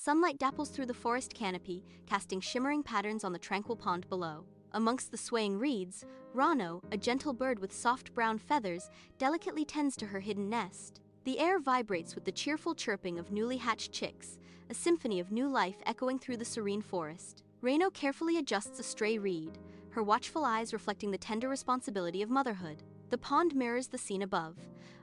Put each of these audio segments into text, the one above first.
Sunlight dapples through the forest canopy, casting shimmering patterns on the tranquil pond below. Amongst the swaying reeds, Rano, a gentle bird with soft brown feathers, delicately tends to her hidden nest. The air vibrates with the cheerful chirping of newly hatched chicks, a symphony of new life echoing through the serene forest. Rano carefully adjusts a stray reed, her watchful eyes reflecting the tender responsibility of motherhood. The pond mirrors the scene above,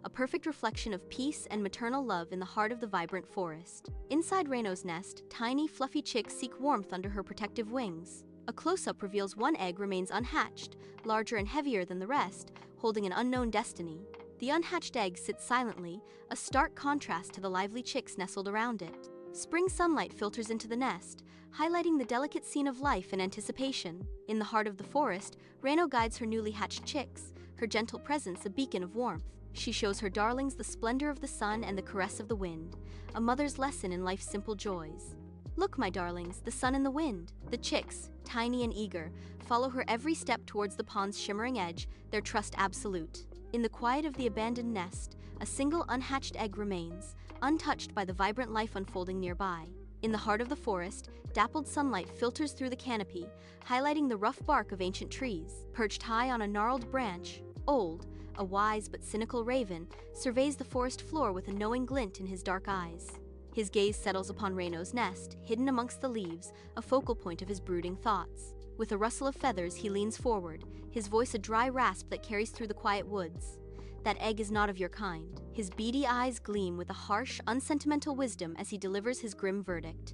a perfect reflection of peace and maternal love in the heart of the vibrant forest. Inside Rano's nest, tiny, fluffy chicks seek warmth under her protective wings. A close-up reveals one egg remains unhatched, larger and heavier than the rest, holding an unknown destiny. The unhatched egg sits silently, a stark contrast to the lively chicks nestled around it. Spring sunlight filters into the nest, highlighting the delicate scene of life and anticipation. In the heart of the forest, Rano guides her newly hatched chicks, her gentle presence a beacon of warmth. She shows her darlings the splendor of the sun and the caress of the wind, a mother's lesson in life's simple joys. Look, my darlings, the sun and the wind. The chicks, tiny and eager, follow her every step towards the pond's shimmering edge, their trust absolute. In the quiet of the abandoned nest, a single unhatched egg remains, untouched by the vibrant life unfolding nearby. In the heart of the forest, dappled sunlight filters through the canopy, highlighting the rough bark of ancient trees. Perched high on a gnarled branch, Old, a wise but cynical raven, surveys the forest floor with a knowing glint in his dark eyes. His gaze settles upon Rano's nest, hidden amongst the leaves, a focal point of his brooding thoughts. With a rustle of feathers, he leans forward, his voice a dry rasp that carries through the quiet woods. That egg is not of your kind. His beady eyes gleam with a harsh, unsentimental wisdom as he delivers his grim verdict.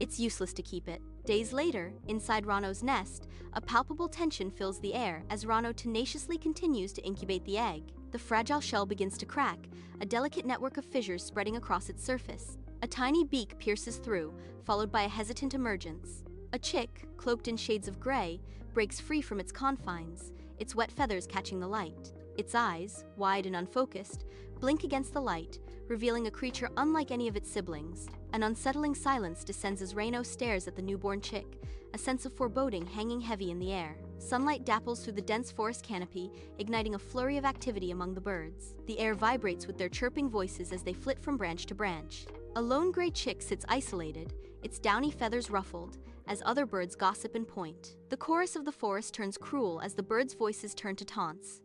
It's useless to keep it. Days later, inside Rano's nest, a palpable tension fills the air as Rano tenaciously continues to incubate the egg. The fragile shell begins to crack, a delicate network of fissures spreading across its surface. A tiny beak pierces through, followed by a hesitant emergence. A chick, cloaked in shades of gray, breaks free from its confines, its wet feathers catching the light. Its eyes, wide and unfocused, blink against the light, revealing a creature unlike any of its siblings. An unsettling silence descends as Rano stares at the newborn chick, a sense of foreboding hanging heavy in the air. Sunlight dapples through the dense forest canopy, igniting a flurry of activity among the birds. The air vibrates with their chirping voices as they flit from branch to branch. A lone gray chick sits isolated, its downy feathers ruffled, as other birds gossip and point. The chorus of the forest turns cruel as the birds' voices turn to taunts.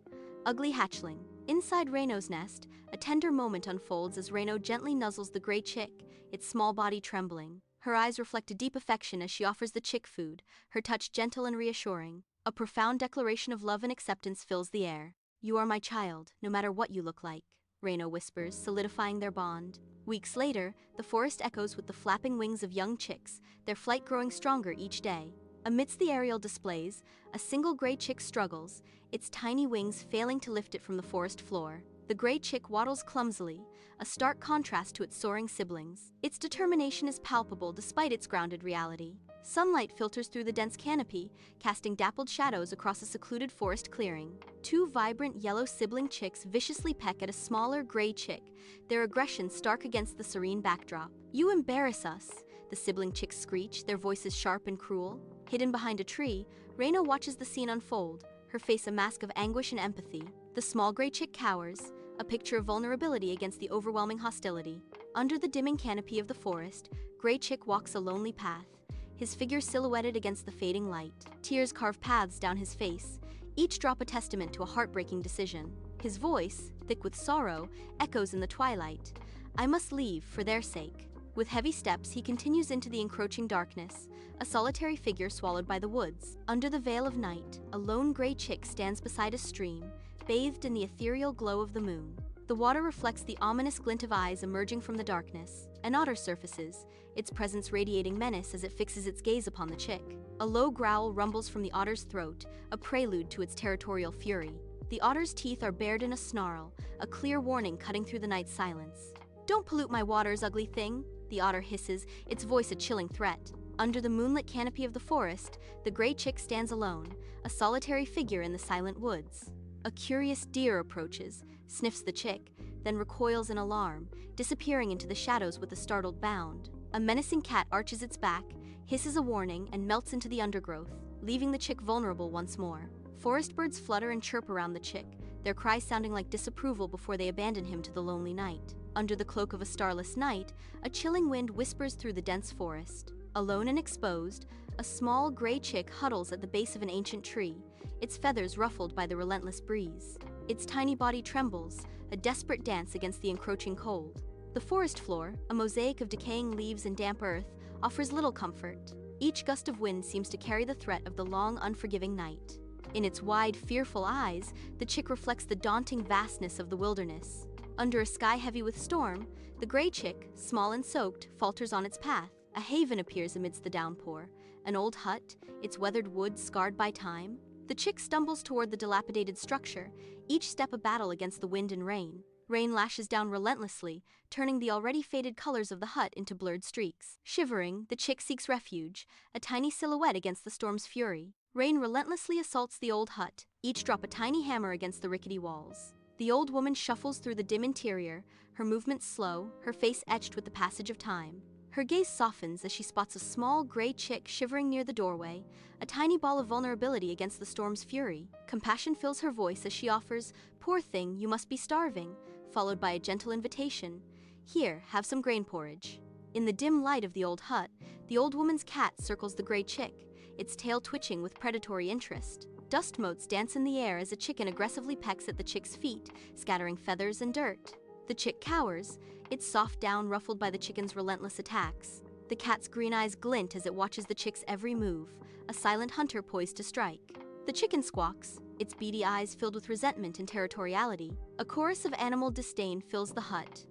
Ugly hatchling. Inside Rano's nest, a tender moment unfolds as Rano gently nuzzles the gray chick, its small body trembling. Her eyes reflect a deep affection as she offers the chick food, her touch gentle and reassuring. A profound declaration of love and acceptance fills the air. "You are my child, no matter what you look like," Rano whispers, solidifying their bond. Weeks later, the forest echoes with the flapping wings of young chicks, their flight growing stronger each day. Amidst the aerial displays, a single gray chick struggles, its tiny wings failing to lift it from the forest floor. The gray chick waddles clumsily, a stark contrast to its soaring siblings. Its determination is palpable despite its grounded reality. Sunlight filters through the dense canopy, casting dappled shadows across a secluded forest clearing. Two vibrant yellow sibling chicks viciously peck at a smaller gray chick, their aggression stark against the serene backdrop. "You embarrass us," the sibling chicks screech, their voices sharp and cruel. Hidden behind a tree, Rano watches the scene unfold, her face a mask of anguish and empathy. The small gray chick cowers, a picture of vulnerability against the overwhelming hostility. Under the dimming canopy of the forest, Gray Chick walks a lonely path, his figure silhouetted against the fading light. Tears carve paths down his face, each drop a testament to a heartbreaking decision. His voice, thick with sorrow, echoes in the twilight. "I must leave, for their sake." With heavy steps, he continues into the encroaching darkness, a solitary figure swallowed by the woods. Under the veil of night, a lone gray chick stands beside a stream, bathed in the ethereal glow of the moon. The water reflects the ominous glint of eyes emerging from the darkness. An otter surfaces, its presence radiating menace as it fixes its gaze upon the chick. A low growl rumbles from the otter's throat, a prelude to its territorial fury. The otter's teeth are bared in a snarl, a clear warning cutting through the night silence. "Don't pollute my waters, ugly thing," the otter hisses, its voice a chilling threat. Under the moonlit canopy of the forest, the gray chick stands alone, a solitary figure in the silent woods. A curious deer approaches, sniffs the chick, then recoils in alarm, disappearing into the shadows with a startled bound. A menacing cat arches its back, hisses a warning, and melts into the undergrowth, leaving the chick vulnerable once more. Forest birds flutter and chirp around the chick, their cries sounding like disapproval before they abandon him to the lonely night. Under the cloak of a starless night, a chilling wind whispers through the dense forest. Alone and exposed, a small gray chick huddles at the base of an ancient tree, its feathers ruffled by the relentless breeze. Its tiny body trembles, a desperate dance against the encroaching cold. The forest floor, a mosaic of decaying leaves and damp earth, offers little comfort. Each gust of wind seems to carry the threat of the long, unforgiving night. In its wide, fearful eyes, the chick reflects the daunting vastness of the wilderness. Under a sky heavy with storm, the gray chick, small and soaked, falters on its path. A haven appears amidst the downpour, an old hut, its weathered wood scarred by time. The chick stumbles toward the dilapidated structure, each step a battle against the wind and rain. Rain lashes down relentlessly, turning the already faded colors of the hut into blurred streaks. Shivering, the chick seeks refuge, a tiny silhouette against the storm's fury. Rain relentlessly assaults the old hut, each drop a tiny hammer against the rickety walls. The old woman shuffles through the dim interior, her movements slow, her face etched with the passage of time. Her gaze softens as she spots a small gray chick shivering near the doorway, a tiny ball of vulnerability against the storm's fury. Compassion fills her voice as she offers, "Poor thing, you must be starving," followed by a gentle invitation, "Here, have some grain porridge." In the dim light of the old hut, the old woman's cat circles the gray chick, its tail twitching with predatory interest. Dust motes dance in the air as a chicken aggressively pecks at the chick's feet, scattering feathers and dirt. The chick cowers, its soft down ruffled by the chicken's relentless attacks. The cat's green eyes glint as it watches the chick's every move, a silent hunter poised to strike. The chicken squawks, its beady eyes filled with resentment and territoriality. A chorus of animal disdain fills the hut.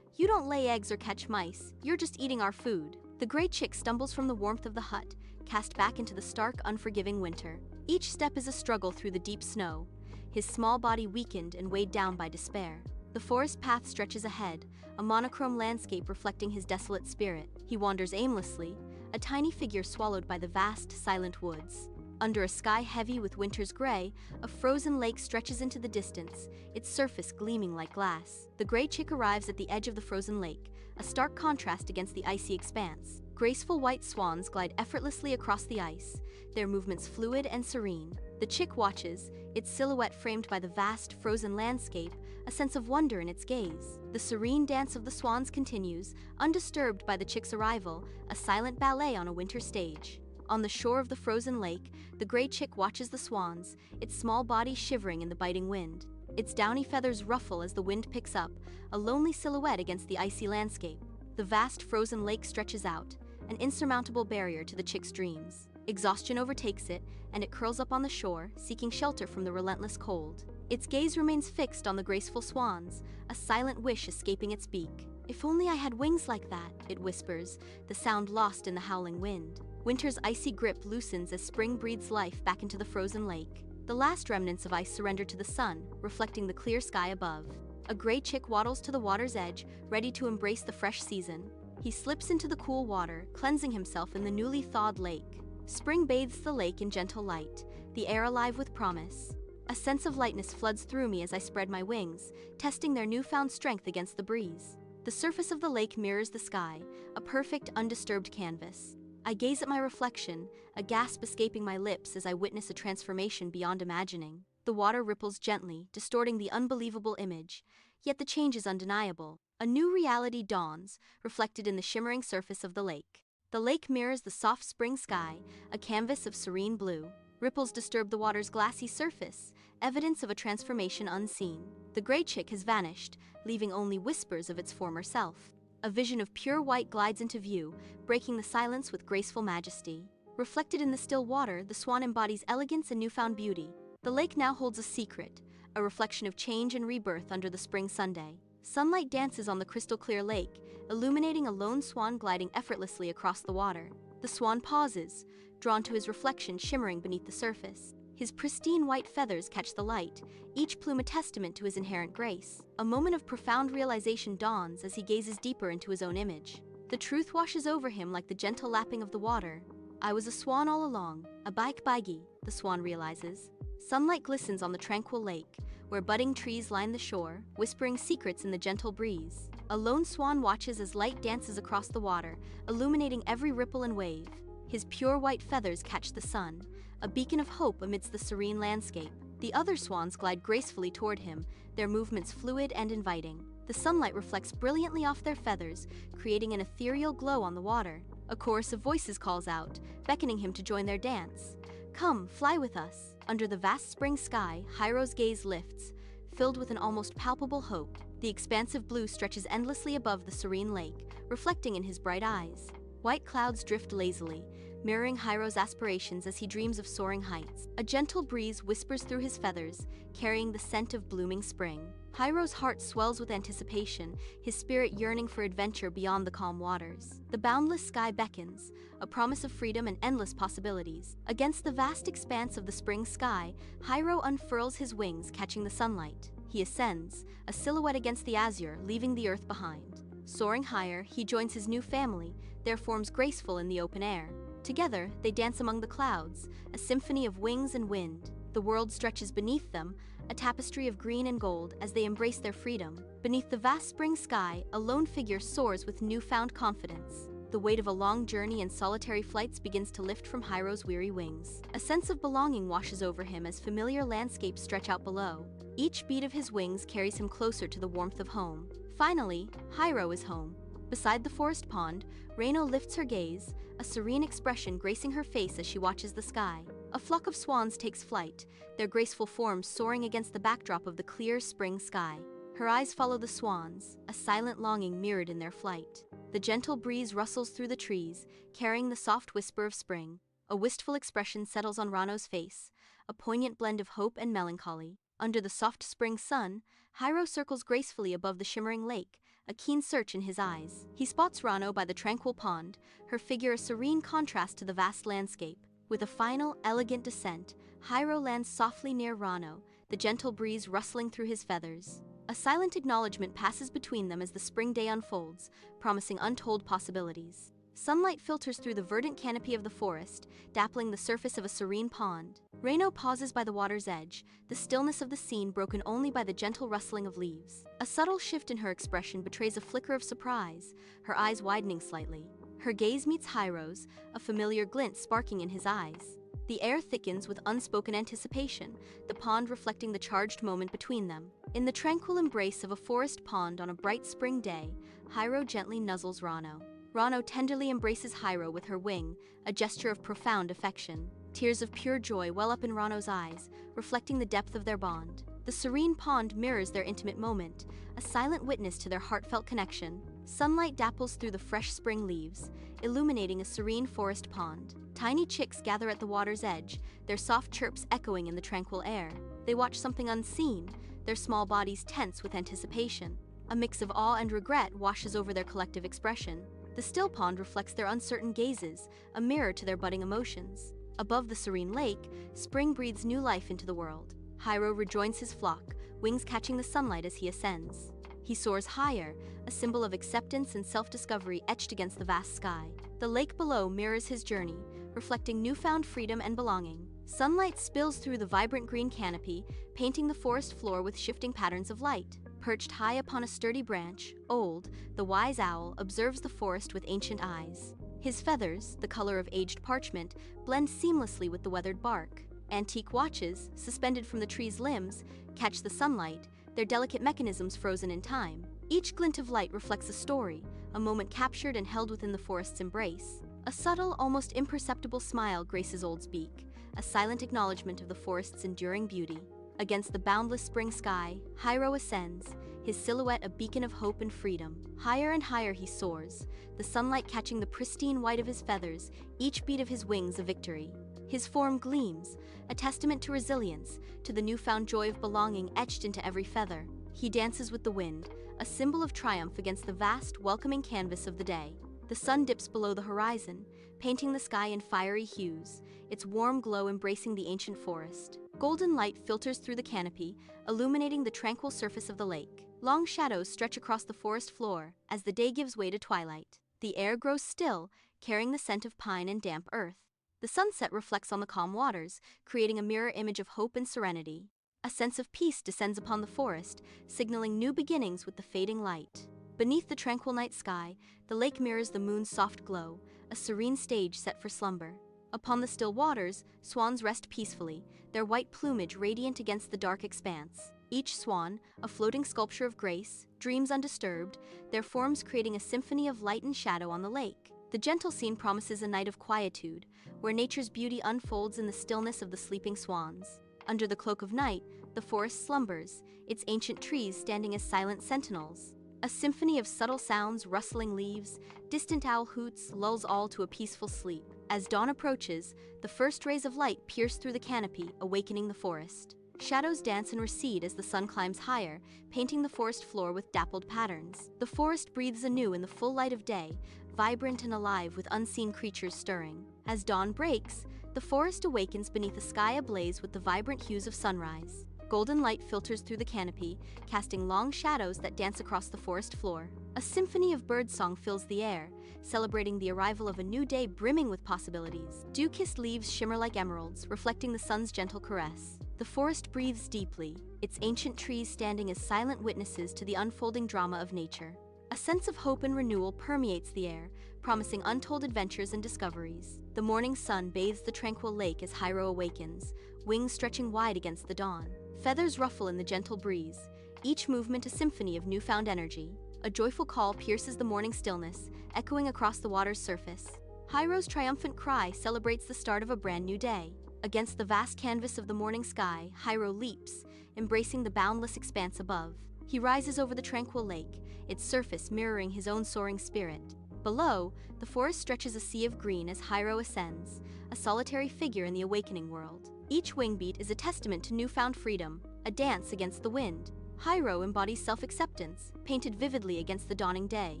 "You don't lay eggs or catch mice, you're just eating our food." The gray chick stumbles from the warmth of the hut, cast back into the stark, unforgiving winter. Each step is a struggle through the deep snow, his small body weakened and weighed down by despair. The forest path stretches ahead, a monochrome landscape reflecting his desolate spirit. He wanders aimlessly, a tiny figure swallowed by the vast, silent woods. Under a sky heavy with winter's gray, a frozen lake stretches into the distance, its surface gleaming like glass. The gray chick arrives at the edge of the frozen lake, a stark contrast against the icy expanse. Graceful white swans glide effortlessly across the ice, their movements fluid and serene. The chick watches, its silhouette framed by the vast, frozen landscape, a sense of wonder in its gaze. The serene dance of the swans continues, undisturbed by the chick's arrival, a silent ballet on a winter stage. On the shore of the frozen lake, the gray chick watches the swans, its small body shivering in the biting wind. Its downy feathers ruffle as the wind picks up, a lonely silhouette against the icy landscape. The vast frozen lake stretches out, an insurmountable barrier to the chick's dreams. Exhaustion overtakes it, and it curls up on the shore, seeking shelter from the relentless cold. Its gaze remains fixed on the graceful swans, a silent wish escaping its beak. "If only I had wings like that," it whispers, the sound lost in the howling wind. Winter's icy grip loosens as spring breathes life back into the frozen lake. The last remnants of ice surrender to the sun, reflecting the clear sky above. A gray chick waddles to the water's edge, ready to embrace the fresh season. He slips into the cool water, cleansing himself in the newly thawed lake. Spring bathes the lake in gentle light, the air alive with promise. A sense of lightness floods through me as I spread my wings, testing their newfound strength against the breeze. The surface of the lake mirrors the sky, a perfect, undisturbed canvas. I gaze at my reflection, a gasp escaping my lips as I witness a transformation beyond imagining. The water ripples gently, distorting the unbelievable image, yet the change is undeniable. A new reality dawns, reflected in the shimmering surface of the lake. The lake mirrors the soft spring sky, a canvas of serene blue. Ripples disturb the water's glassy surface, evidence of a transformation unseen. The gray chick has vanished, leaving only whispers of its former self. A vision of pure white glides into view, breaking the silence with graceful majesty. Reflected in the still water, the swan embodies elegance and newfound beauty. The lake now holds a secret, a reflection of change and rebirth under the spring Sunday. Sunlight dances on the crystal-clear lake, illuminating a lone swan gliding effortlessly across the water. The swan pauses, drawn to his reflection shimmering beneath the surface. His pristine white feathers catch the light, each plume a testament to his inherent grace. A moment of profound realization dawns as he gazes deeper into his own image. The truth washes over him like the gentle lapping of the water. "I was a swan all along, a bike baigi," the swan realizes. Sunlight glistens on the tranquil lake, where budding trees line the shore, whispering secrets in the gentle breeze. A lone swan watches as light dances across the water, illuminating every ripple and wave. His pure white feathers catch the sun, a beacon of hope amidst the serene landscape. The other swans glide gracefully toward him, their movements fluid and inviting. The sunlight reflects brilliantly off their feathers, creating an ethereal glow on the water. A chorus of voices calls out, beckoning him to join their dance. Come, fly with us. Under the vast spring sky, Hairo's gaze lifts, filled with an almost palpable hope. The expansive blue stretches endlessly above the serene lake, reflecting in his bright eyes. White clouds drift lazily, mirroring Hairo's aspirations as he dreams of soaring heights. A gentle breeze whispers through his feathers, carrying the scent of blooming spring. Hairo's heart swells with anticipation, his spirit yearning for adventure beyond the calm waters. The boundless sky beckons, a promise of freedom and endless possibilities. Against the vast expanse of the spring sky, Hairo unfurls his wings, catching the sunlight. He ascends, a silhouette against the azure, leaving the earth behind. Soaring higher, he joins his new family, their forms graceful in the open air. Together, they dance among the clouds, a symphony of wings and wind. The world stretches beneath them, a tapestry of green and gold as they embrace their freedom. Beneath the vast spring sky, a lone figure soars with newfound confidence. The weight of a long journey and solitary flights begins to lift from Hairo's weary wings. A sense of belonging washes over him as familiar landscapes stretch out below. Each beat of his wings carries him closer to the warmth of home. Finally, Hairo is home. Beside the forest pond, Rano lifts her gaze, a serene expression gracing her face as she watches the sky. A flock of swans takes flight, their graceful forms soaring against the backdrop of the clear spring sky. Her eyes follow the swans, a silent longing mirrored in their flight. The gentle breeze rustles through the trees, carrying the soft whisper of spring. A wistful expression settles on Rano's face, a poignant blend of hope and melancholy. Under the soft spring sun, Hairo circles gracefully above the shimmering lake, a keen search in his eyes. He spots Rano by the tranquil pond, her figure a serene contrast to the vast landscape. With a final, elegant descent, Hairo lands softly near Rano, the gentle breeze rustling through his feathers. A silent acknowledgement passes between them as the spring day unfolds, promising untold possibilities. Sunlight filters through the verdant canopy of the forest, dappling the surface of a serene pond. Rano pauses by the water's edge, the stillness of the scene broken only by the gentle rustling of leaves. A subtle shift in her expression betrays a flicker of surprise, her eyes widening slightly. Her gaze meets Hairo's, a familiar glint sparking in his eyes. The air thickens with unspoken anticipation, the pond reflecting the charged moment between them. In the tranquil embrace of a forest pond on a bright spring day, Hairo gently nuzzles Rano. Rano tenderly embraces Hairo with her wing, a gesture of profound affection. Tears of pure joy well up in Rano's eyes, reflecting the depth of their bond. The serene pond mirrors their intimate moment, a silent witness to their heartfelt connection. Sunlight dapples through the fresh spring leaves, illuminating a serene forest pond. Tiny chicks gather at the water's edge, their soft chirps echoing in the tranquil air. They watch something unseen, their small bodies tense with anticipation. A mix of awe and regret washes over their collective expression. The still pond reflects their uncertain gazes, a mirror to their budding emotions. Above the serene lake, spring breathes new life into the world. Hairo rejoins his flock, wings catching the sunlight as he ascends. He soars higher, a symbol of acceptance and self-discovery etched against the vast sky. The lake below mirrors his journey, reflecting newfound freedom and belonging. Sunlight spills through the vibrant green canopy, painting the forest floor with shifting patterns of light. Perched high upon a sturdy branch, Old, the wise owl, observes the forest with ancient eyes. His feathers, the color of aged parchment, blend seamlessly with the weathered bark. Antique watches, suspended from the tree's limbs, catch the sunlight, their delicate mechanisms frozen in time. Each glint of light reflects a story, a moment captured and held within the forest's embrace. A subtle, almost imperceptible smile graces Old's beak, a silent acknowledgement of the forest's enduring beauty. Against the boundless spring sky, Hairo ascends, his silhouette a beacon of hope and freedom. Higher and higher he soars, the sunlight catching the pristine white of his feathers, each beat of his wings a victory. His form gleams, a testament to resilience, to the newfound joy of belonging etched into every feather. He dances with the wind, a symbol of triumph against the vast, welcoming canvas of the day. The sun dips below the horizon, painting the sky in fiery hues, its warm glow embracing the ancient forest. Golden light filters through the canopy, illuminating the tranquil surface of the lake. Long shadows stretch across the forest floor as the day gives way to twilight. The air grows still, carrying the scent of pine and damp earth. The sunset reflects on the calm waters, creating a mirror image of hope and serenity. A sense of peace descends upon the forest, signaling new beginnings with the fading light. Beneath the tranquil night sky, the lake mirrors the moon's soft glow, a serene stage set for slumber. Upon the still waters, swans rest peacefully, their white plumage radiant against the dark expanse. Each swan, a floating sculpture of grace, dreams undisturbed, their forms creating a symphony of light and shadow on the lake. The gentle scene promises a night of quietude, where nature's beauty unfolds in the stillness of the sleeping swans. Under the cloak of night, the forest slumbers, its ancient trees standing as silent sentinels. A symphony of subtle sounds, rustling leaves, distant owl hoots lulls all to a peaceful sleep. As dawn approaches, the first rays of light pierce through the canopy, awakening the forest. Shadows dance and recede as the sun climbs higher, painting the forest floor with dappled patterns. The forest breathes anew in the full light of day, vibrant and alive with unseen creatures stirring. As dawn breaks, the forest awakens beneath a sky ablaze with the vibrant hues of sunrise. Golden light filters through the canopy, casting long shadows that dance across the forest floor. A symphony of birdsong fills the air, celebrating the arrival of a new day brimming with possibilities. Dew-kissed leaves shimmer like emeralds, reflecting the sun's gentle caress. The forest breathes deeply, its ancient trees standing as silent witnesses to the unfolding drama of nature. A sense of hope and renewal permeates the air, promising untold adventures and discoveries. The morning sun bathes the tranquil lake as Hairo awakens, wings stretching wide against the dawn. Feathers ruffle in the gentle breeze, each movement a symphony of newfound energy. A joyful call pierces the morning stillness, echoing across the water's surface. Hairo's triumphant cry celebrates the start of a brand new day. Against the vast canvas of the morning sky, Hairo leaps, embracing the boundless expanse above. He rises over the tranquil lake, its surface mirroring his own soaring spirit. Below, the forest stretches a sea of green as Hairo ascends, a solitary figure in the awakening world. Each wing beat is a testament to newfound freedom, a dance against the wind. Hairo embodies self-acceptance, painted vividly against the dawning day.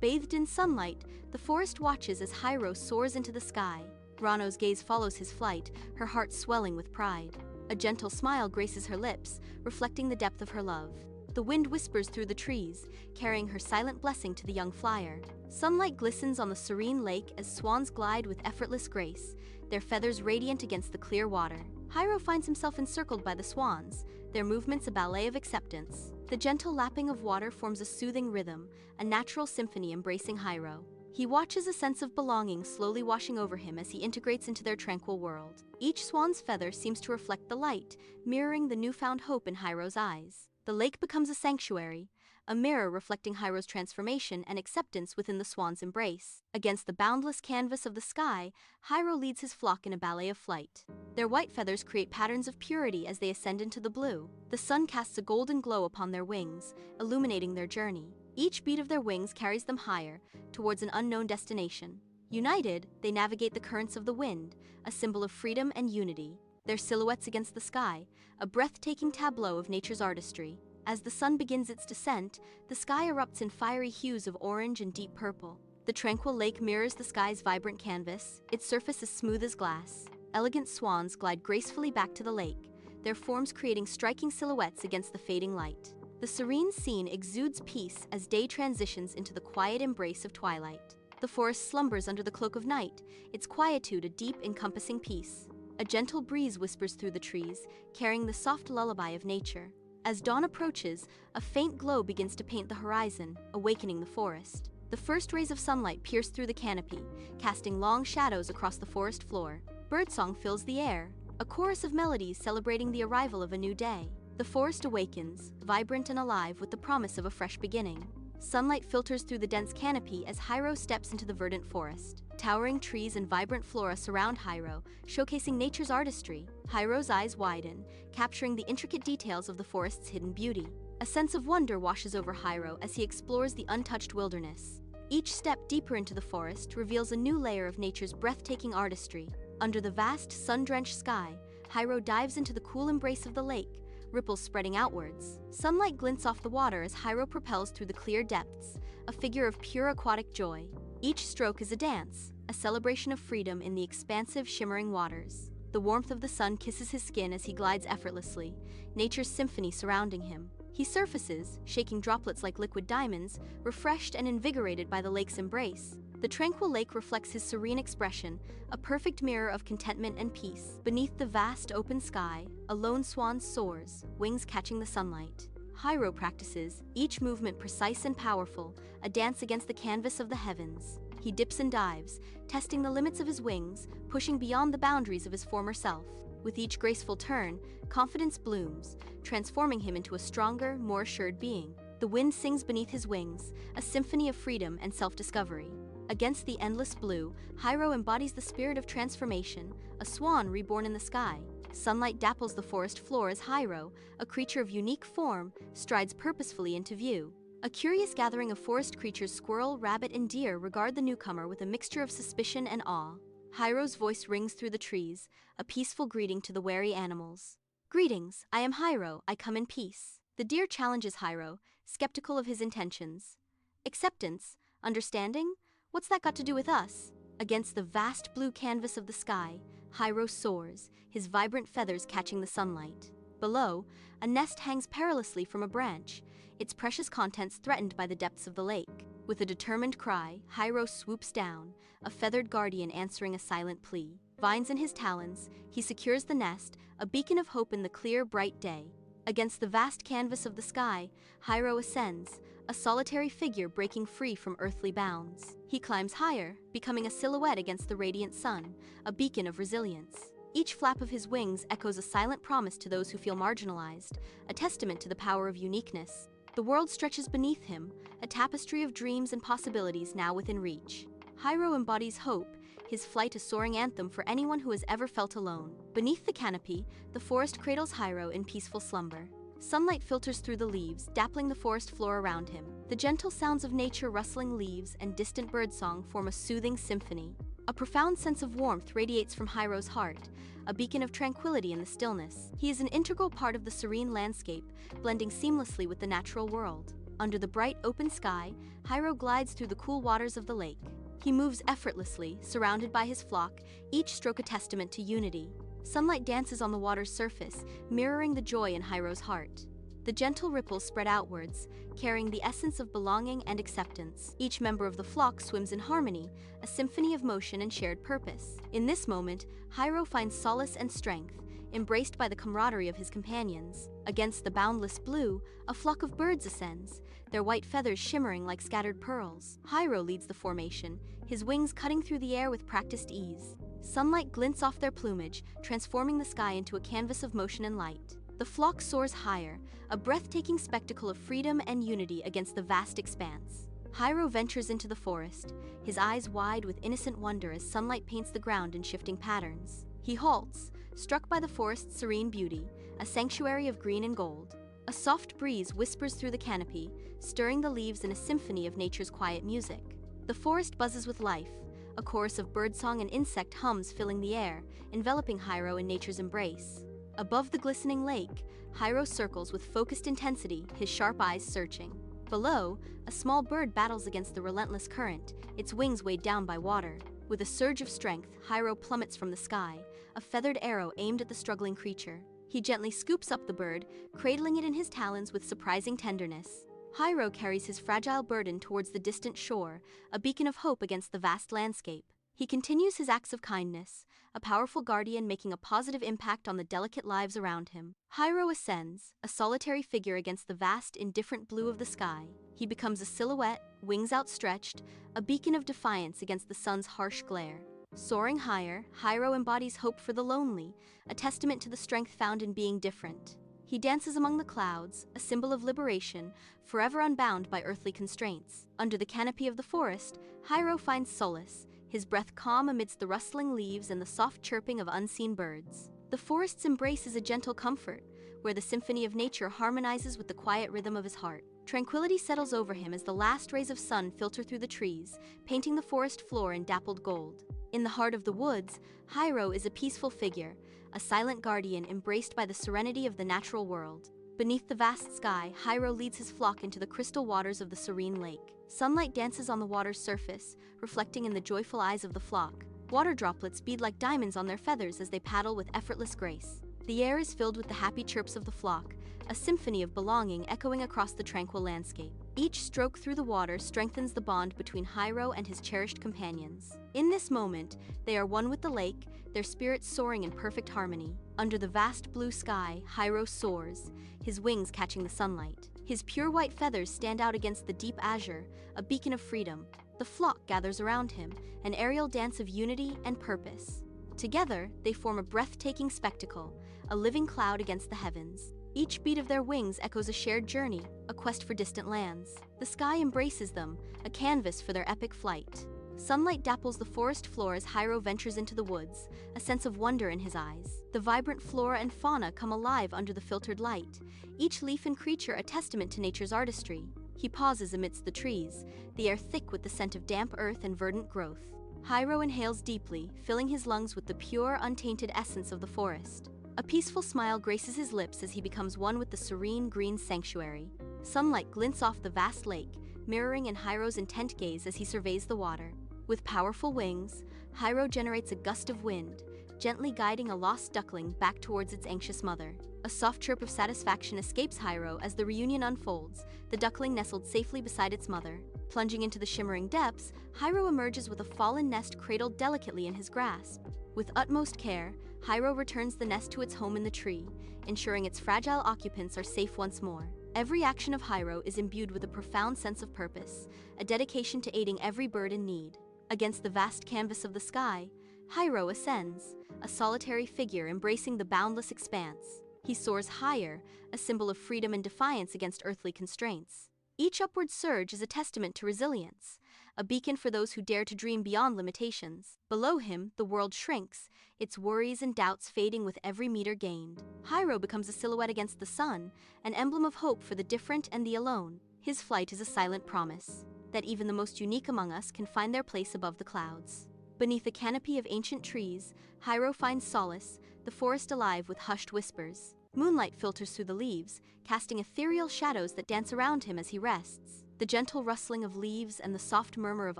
Bathed in sunlight, the forest watches as Hairo soars into the sky. Rano's gaze follows his flight, her heart swelling with pride. A gentle smile graces her lips, reflecting the depth of her love. The wind whispers through the trees, carrying her silent blessing to the young flyer. Sunlight glistens on the serene lake as swans glide with effortless grace, their feathers radiant against the clear water. Hairo finds himself encircled by the swans, their movements a ballet of acceptance. The gentle lapping of water forms a soothing rhythm, a natural symphony embracing Hairo. He watches a sense of belonging slowly washing over him as he integrates into their tranquil world. Each swan's feather seems to reflect the light, mirroring the newfound hope in Hairo's eyes. The lake becomes a sanctuary, a mirror reflecting Hairo's transformation and acceptance within the swan's embrace. Against the boundless canvas of the sky, Hairo leads his flock in a ballet of flight. Their white feathers create patterns of purity as they ascend into the blue. The sun casts a golden glow upon their wings, illuminating their journey. Each beat of their wings carries them higher, towards an unknown destination. United, they navigate the currents of the wind, a symbol of freedom and unity. Their silhouettes against the sky, a breathtaking tableau of nature's artistry. As the sun begins its descent, the sky erupts in fiery hues of orange and deep purple. The tranquil lake mirrors the sky's vibrant canvas, its surface is smooth as glass. Elegant swans glide gracefully back to the lake, their forms creating striking silhouettes against the fading light. The serene scene exudes peace as day transitions into the quiet embrace of twilight. The forest slumbers under the cloak of night, its quietude a deep, encompassing peace. A gentle breeze whispers through the trees, carrying the soft lullaby of nature. As dawn approaches, a faint glow begins to paint the horizon, awakening the forest. The first rays of sunlight pierce through the canopy, casting long shadows across the forest floor. Birdsong fills the air, a chorus of melodies celebrating the arrival of a new day. The forest awakens, vibrant and alive with the promise of a fresh beginning. Sunlight filters through the dense canopy as Hairo steps into the verdant forest. Towering trees and vibrant flora surround Hairo, showcasing nature's artistry. Hairo's eyes widen, capturing the intricate details of the forest's hidden beauty. A sense of wonder washes over Hairo as he explores the untouched wilderness. Each step deeper into the forest reveals a new layer of nature's breathtaking artistry. Under the vast, sun-drenched sky, Hairo dives into the cool embrace of the lake, ripples spreading outwards. Sunlight glints off the water as Hairo propels through the clear depths, a figure of pure aquatic joy. Each stroke is a dance, a celebration of freedom in the expansive, shimmering waters. The warmth of the sun kisses his skin as he glides effortlessly, nature's symphony surrounding him. He surfaces, shaking droplets like liquid diamonds, refreshed and invigorated by the lake's embrace. The tranquil lake reflects his serene expression, a perfect mirror of contentment and peace. Beneath the vast open sky, a lone swan soars, wings catching the sunlight. Hairo practices, each movement precise and powerful, a dance against the canvas of the heavens. He dips and dives, testing the limits of his wings, pushing beyond the boundaries of his former self. With each graceful turn, confidence blooms, transforming him into a stronger, more assured being. The wind sings beneath his wings, a symphony of freedom and self-discovery. Against the endless blue, Hairo embodies the spirit of transformation, a swan reborn in the sky. Sunlight dapples the forest floor as Hairo, a creature of unique form, strides purposefully into view. A curious gathering of forest creatures, squirrel, rabbit, and deer, regard the newcomer with a mixture of suspicion and awe. Hairo's voice rings through the trees, a peaceful greeting to the wary animals. "Greetings, I am Hairo, I come in peace." The deer challenges Hairo, skeptical of his intentions. "Acceptance? Understanding? What's that got to do with us?" Against the vast blue canvas of the sky, Hairo soars, his vibrant feathers catching the sunlight. Below, a nest hangs perilously from a branch, its precious contents threatened by the depths of the lake. With a determined cry, Hairo swoops down, a feathered guardian answering a silent plea. Vines in his talons, he secures the nest, a beacon of hope in the clear, bright day. Against the vast canvas of the sky, Hairo ascends, a solitary figure breaking free from earthly bounds. He climbs higher, becoming a silhouette against the radiant sun, a beacon of resilience. Each flap of his wings echoes a silent promise to those who feel marginalized, a testament to the power of uniqueness. The world stretches beneath him, a tapestry of dreams and possibilities now within reach. Hairo embodies hope, his flight a soaring anthem for anyone who has ever felt alone. Beneath the canopy, the forest cradles Hairo in peaceful slumber. Sunlight filters through the leaves, dappling the forest floor around him. The gentle sounds of nature, rustling leaves, and distant birdsong form a soothing symphony. A profound sense of warmth radiates from Hairo's heart, a beacon of tranquility in the stillness. He is an integral part of the serene landscape, blending seamlessly with the natural world. Under the bright, open sky, Hairo glides through the cool waters of the lake. He moves effortlessly, surrounded by his flock, each stroke a testament to unity. Sunlight dances on the water's surface, mirroring the joy in Hairo's heart. The gentle ripples spread outwards, carrying the essence of belonging and acceptance. Each member of the flock swims in harmony, a symphony of motion and shared purpose. In this moment, Hairo finds solace and strength, embraced by the camaraderie of his companions. Against the boundless blue, a flock of birds ascends, their white feathers shimmering like scattered pearls. Hairo leads the formation, his wings cutting through the air with practiced ease. Sunlight glints off their plumage, transforming the sky into a canvas of motion and light. The flock soars higher, a breathtaking spectacle of freedom and unity against the vast expanse. Hairo ventures into the forest, his eyes wide with innocent wonder as sunlight paints the ground in shifting patterns. He halts, struck by the forest's serene beauty, a sanctuary of green and gold. A soft breeze whispers through the canopy, stirring the leaves in a symphony of nature's quiet music. The forest buzzes with life, a chorus of birdsong and insect hums filling the air, enveloping Hairo in nature's embrace. Above the glistening lake, Hairo circles with focused intensity, his sharp eyes searching. Below, a small bird battles against the relentless current, its wings weighed down by water. With a surge of strength, Hairo plummets from the sky, a feathered arrow aimed at the struggling creature. He gently scoops up the bird, cradling it in his talons with surprising tenderness. Hairo carries his fragile burden towards the distant shore, a beacon of hope against the vast landscape. He continues his acts of kindness, a powerful guardian making a positive impact on the delicate lives around him. Hairo ascends, a solitary figure against the vast, indifferent blue of the sky. He becomes a silhouette, wings outstretched, a beacon of defiance against the sun's harsh glare. Soaring higher, Hairo embodies hope for the lonely, a testament to the strength found in being different. He dances among the clouds, a symbol of liberation, forever unbound by earthly constraints. Under the canopy of the forest, Hairo finds solace, his breath calm amidst the rustling leaves and the soft chirping of unseen birds. The forest's embrace is a gentle comfort, where the symphony of nature harmonizes with the quiet rhythm of his heart. Tranquility settles over him as the last rays of sun filter through the trees, painting the forest floor in dappled gold. In the heart of the woods, Hairo is a peaceful figure, a silent guardian embraced by the serenity of the natural world. Beneath the vast sky, Hairo leads his flock into the crystal waters of the serene lake. Sunlight dances on the water's surface, reflecting in the joyful eyes of the flock. Water droplets bead like diamonds on their feathers as they paddle with effortless grace. The air is filled with the happy chirps of the flock, a symphony of belonging echoing across the tranquil landscape. Each stroke through the water strengthens the bond between Hairo and his cherished companions. In this moment, they are one with the lake, their spirits soaring in perfect harmony. Under the vast blue sky, Hairo soars, his wings catching the sunlight. His pure white feathers stand out against the deep azure, a beacon of freedom. The flock gathers around him, an aerial dance of unity and purpose. Together, they form a breathtaking spectacle, a living cloud against the heavens. Each beat of their wings echoes a shared journey, a quest for distant lands. The sky embraces them, a canvas for their epic flight. Sunlight dapples the forest floor as Hairo ventures into the woods, a sense of wonder in his eyes. The vibrant flora and fauna come alive under the filtered light, each leaf and creature a testament to nature's artistry. He pauses amidst the trees, the air thick with the scent of damp earth and verdant growth. Hairo inhales deeply, filling his lungs with the pure, untainted essence of the forest. A peaceful smile graces his lips as he becomes one with the serene green sanctuary. Sunlight glints off the vast lake, mirroring in Hairo's intent gaze as he surveys the water. With powerful wings, Hairo generates a gust of wind, gently guiding a lost duckling back towards its anxious mother. A soft chirp of satisfaction escapes Hairo as the reunion unfolds, the duckling nestled safely beside its mother. Plunging into the shimmering depths, Hairo emerges with a fallen nest cradled delicately in his grasp. With utmost care, Hairo returns the nest to its home in the tree, ensuring its fragile occupants are safe once more. Every action of Hairo is imbued with a profound sense of purpose, a dedication to aiding every bird in need. Against the vast canvas of the sky, Hairo ascends, a solitary figure embracing the boundless expanse. He soars higher, a symbol of freedom and defiance against earthly constraints. Each upward surge is a testament to resilience, a beacon for those who dare to dream beyond limitations. Below him, the world shrinks, its worries and doubts fading with every meter gained. Hairo becomes a silhouette against the sun, an emblem of hope for the different and the alone. His flight is a silent promise that even the most unique among us can find their place above the clouds. Beneath a canopy of ancient trees, Hairo finds solace, the forest alive with hushed whispers. Moonlight filters through the leaves, casting ethereal shadows that dance around him as he rests. The gentle rustling of leaves and the soft murmur of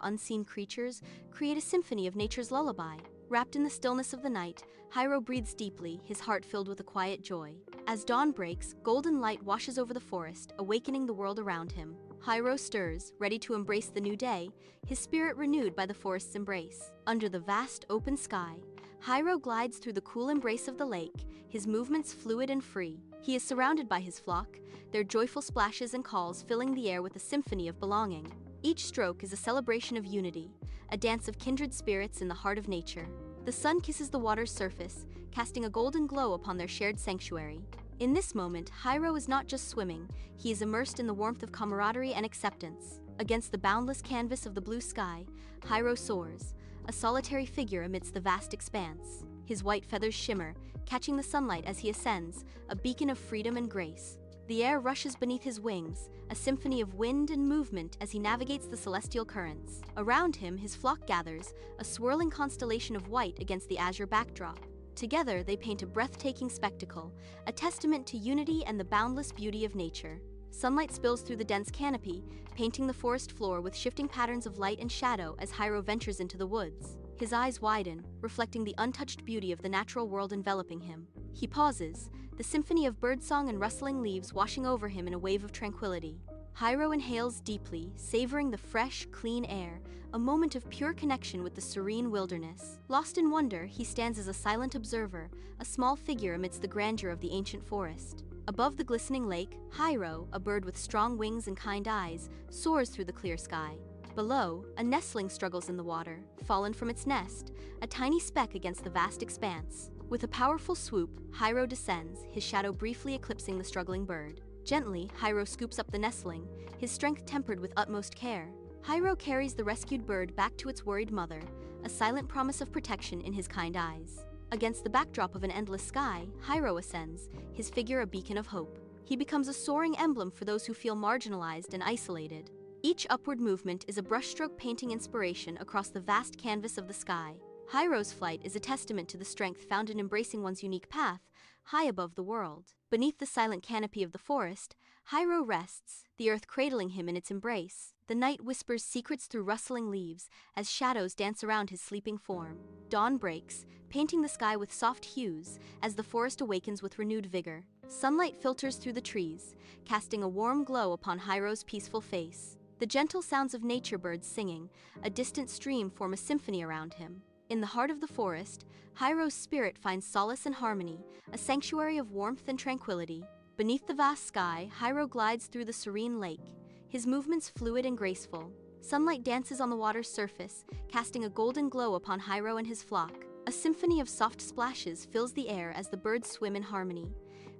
unseen creatures create a symphony of nature's lullaby. Wrapped in the stillness of the night, Hairo breathes deeply, his heart filled with a quiet joy. As dawn breaks, golden light washes over the forest, awakening the world around him. Hairo stirs, ready to embrace the new day, his spirit renewed by the forest's embrace. Under the vast open sky, Hairo glides through the cool embrace of the lake, his movements fluid and free. He is surrounded by his flock, their joyful splashes and calls filling the air with a symphony of belonging. Each stroke is a celebration of unity, a dance of kindred spirits in the heart of nature. The sun kisses the water's surface, casting a golden glow upon their shared sanctuary. In this moment, Hairo is not just swimming, he is immersed in the warmth of camaraderie and acceptance. Against the boundless canvas of the blue sky, Hairo soars, a solitary figure amidst the vast expanse. His white feathers shimmer, catching the sunlight as he ascends, a beacon of freedom and grace. The air rushes beneath his wings, a symphony of wind and movement as he navigates the celestial currents. Around him, his flock gathers, a swirling constellation of white against the azure backdrop. Together, they paint a breathtaking spectacle, a testament to unity and the boundless beauty of nature. Sunlight spills through the dense canopy, painting the forest floor with shifting patterns of light and shadow as Hairo ventures into the woods. His eyes widen, reflecting the untouched beauty of the natural world enveloping him. He pauses, the symphony of birdsong and rustling leaves washing over him in a wave of tranquility. Hairo inhales deeply, savoring the fresh, clean air, a moment of pure connection with the serene wilderness. Lost in wonder, he stands as a silent observer, a small figure amidst the grandeur of the ancient forest. Above the glistening lake, Hairo, a bird with strong wings and kind eyes, soars through the clear sky. Below, a nestling struggles in the water, fallen from its nest, a tiny speck against the vast expanse. With a powerful swoop, Hairo descends, his shadow briefly eclipsing the struggling bird. Gently, Hairo scoops up the nestling, his strength tempered with utmost care. Hairo carries the rescued bird back to its worried mother, a silent promise of protection in his kind eyes. Against the backdrop of an endless sky, Hairo ascends, his figure a beacon of hope. He becomes a soaring emblem for those who feel marginalized and isolated. Each upward movement is a brushstroke painting inspiration across the vast canvas of the sky. Hairo's flight is a testament to the strength found in embracing one's unique path, high above the world. Beneath the silent canopy of the forest, Hairo rests, the earth cradling him in its embrace. The night whispers secrets through rustling leaves as shadows dance around his sleeping form. Dawn breaks, painting the sky with soft hues as the forest awakens with renewed vigor. Sunlight filters through the trees, casting a warm glow upon Hairo's peaceful face. The gentle sounds of nature birds singing, a distant stream form a symphony around him. In the heart of the forest, Hairo's spirit finds solace and harmony, a sanctuary of warmth and tranquility. Beneath the vast sky, Hairo glides through the serene lake, his movements fluid and graceful. Sunlight dances on the water's surface, casting a golden glow upon Hairo and his flock. A symphony of soft splashes fills the air as the birds swim in harmony,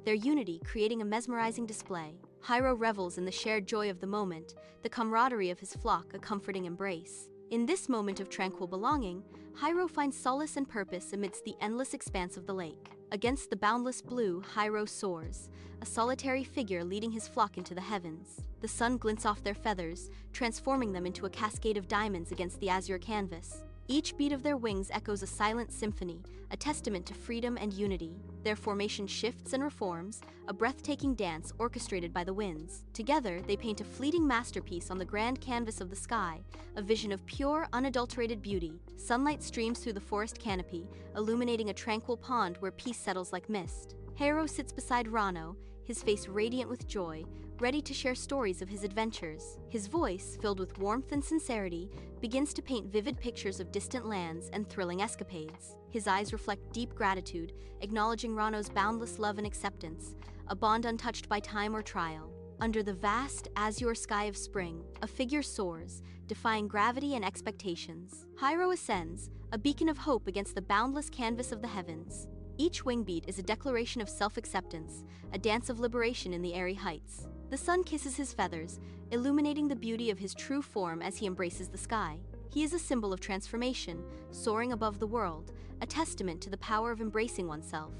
their unity creating a mesmerizing display. Hairo revels in the shared joy of the moment, the camaraderie of his flock a comforting embrace. In this moment of tranquil belonging, Hairo finds solace and purpose amidst the endless expanse of the lake. Against the boundless blue, Hairo soars, a solitary figure leading his flock into the heavens. The sun glints off their feathers, transforming them into a cascade of diamonds against the azure canvas. Each beat of their wings echoes a silent symphony, a testament to freedom and unity. Their formation shifts and reforms, a breathtaking dance orchestrated by the winds. Together, they paint a fleeting masterpiece on the grand canvas of the sky, a vision of pure, unadulterated beauty. Sunlight streams through the forest canopy, illuminating a tranquil pond where peace settles like mist. Hairo sits beside Rano, his face radiant with joy, ready to share stories of his adventures. His voice, filled with warmth and sincerity, begins to paint vivid pictures of distant lands and thrilling escapades. His eyes reflect deep gratitude, acknowledging Rano's boundless love and acceptance, a bond untouched by time or trial. Under the vast, azure sky of spring, a figure soars, defying gravity and expectations. Hairo ascends, a beacon of hope against the boundless canvas of the heavens. Each wingbeat is a declaration of self-acceptance, a dance of liberation in the airy heights. The sun kisses his feathers, illuminating the beauty of his true form as he embraces the sky. He is a symbol of transformation, soaring above the world, a testament to the power of embracing oneself.